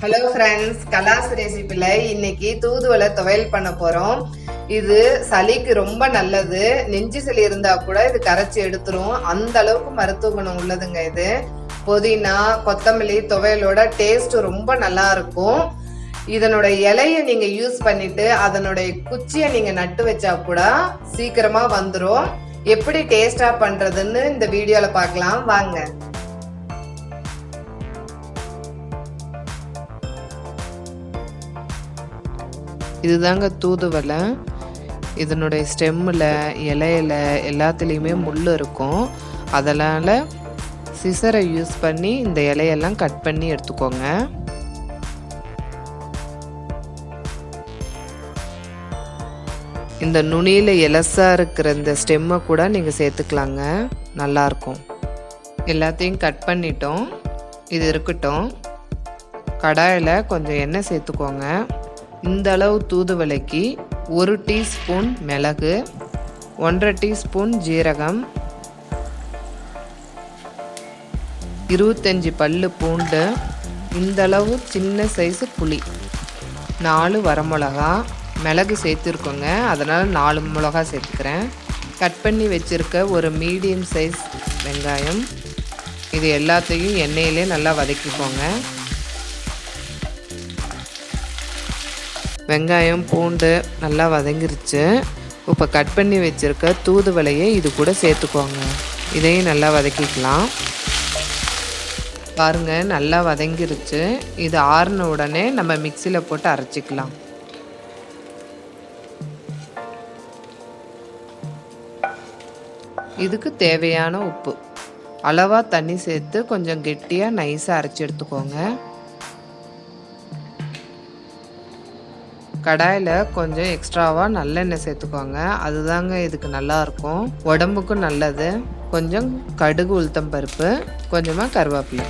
Hello friends, கலாஸ் ரெசிபியில் இன்னைக்கு தூதுவளை துவையல் பண்ண போகிறோம். இது சளிக்கு ரொம்ப நல்லது. நெஞ்சு சளி இருந்தால் கூட இது கரைச்சி எடுத்துரும். அந்த அளவுக்கு மருத்துவ குணம் உள்ளதுங்க இது. புதினா கொத்தமல்லி துவையலோட டேஸ்ட் ரொம்ப நல்லா இருக்கும். இதனோட இலையை நீங்க யூஸ் பண்ணிட்டு அதனுடைய குச்சியை நீங்க நட்டு வச்சா கூட சீக்கிரமா வந்துடும். எப்படி டேஸ்டா பண்றதுன்னு இந்த வீடியோல பார்க்கலாம் வாங்க. இதுதாங்க தூதுவளை. இதனுடைய ஸ்டெம்மில் இலையில எல்லாத்துலேயுமே முள் இருக்கும். அதனால் சிசரை யூஸ் பண்ணி இந்த இலையெல்லாம் கட் பண்ணி எடுத்துக்கோங்க. இந்த நுனியில் இலசாக இருக்கிற இந்த ஸ்டெம்மை கூட நீங்கள் சேர்த்துக்கலாங்க, நல்லாயிருக்கும். எல்லாத்தையும் கட் பண்ணிட்டோம். இது இருக்கட்டும். கடாயில் கொஞ்சம் எண்ணெய் சேர்த்துக்கோங்க. இந்த அளவு தூதுவளைக்கு 1 டீஸ்பூன் மிளகு, 1.5 டீஸ்பூன் ஜீரகம், 25 பல்லு பூண்டு, இந்த அளவு சின்ன சைஸு புளி, 4 வரமிளகா, மிளகு சேர்த்துருக்கோங்க, அதனால் 4 மிளகா சேர்த்துக்கிறேன். கட் பண்ணி வச்சுருக்க ஒரு மீடியம் சைஸ் வெங்காயம். இது எல்லாத்தையும் எண்ணெயிலே நல்லா வதக்கிக்கோங்க. வெங்காயம் பூண்டு நல்லா வதங்கிருச்சு. இப்போ கட் பண்ணி வச்சுருக்க தூதுவளையை இது கூட சேர்த்துக்கோங்க. இதையும் நல்லா வதக்கிக்கலாம். பாருங்கள், நல்லா வதங்கிருச்சு. இது ஆறின உடனே நம்ம மிக்சியில் போட்டு அரைச்சிக்கலாம். இதுக்கு தேவையான உப்பு, அளவாக தண்ணி சேர்த்து கொஞ்சம் கெட்டியாக நைஸாக அரைச்சி எடுத்துக்கோங்க. கடாயில் கொஞ்சம் எக்ஸ்ட்ராவாக நல்லெண்ணெய் சேர்த்துக்கோங்க. அதுதாங்க இதுக்கு நல்லாயிருக்கும், உடம்புக்கும் நல்லது. கொஞ்சம் கடுகு உளுத்தம் பருப்பு, கொஞ்சமாக கருவேப்பிலை.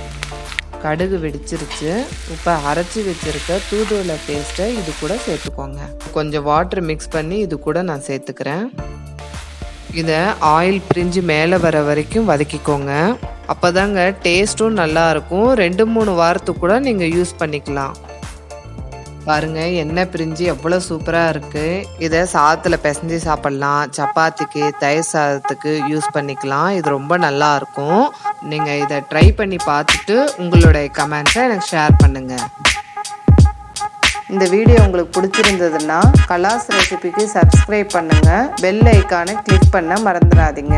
கடுகு வெடிச்சிருச்சு. இப்போ அரைச்சி வச்சுருக்க தூதுவளை பேஸ்ட்டை இது கூட சேர்த்துக்கோங்க. கொஞ்சம் வாட்டர் மிக்ஸ் பண்ணி இது கூட நான் சேர்த்துக்கிறேன். இதை ஆயில் பிரிஞ்சு மேலே வர வரைக்கும் வதக்கிக்கோங்க. அப்போ தாங்க டேஸ்ட்டும் நல்லாயிருக்கும். 2-3 வாரத்துக்கு கூட நீங்கள் யூஸ் பண்ணிக்கலாம். பாருங்கள், எண்ணெய் பிரிஞ்சு எவ்வளோ சூப்பராக இருக்குது. இதை சாதத்தில் பிசைஞ்சு சாப்பிட்லாம், சப்பாத்திக்கு தயிர் சாதத்துக்கு யூஸ் பண்ணிக்கலாம். இது ரொம்ப நல்லாயிருக்கும். நீங்கள் இதை ட்ரை பண்ணி பார்த்துட்டு உங்களுடைய கமெண்ட்ஸை எனக்கு ஷேர் பண்ணுங்கள். இந்த வீடியோ உங்களுக்கு பிடிச்சிருந்ததுன்னா கலாஸ் ரெசிபிக்கு சப்ஸ்கிரைப் பண்ணுங்கள். பெல் ஐக்கானை கிளிக் பண்ண மறந்துடாதீங்க.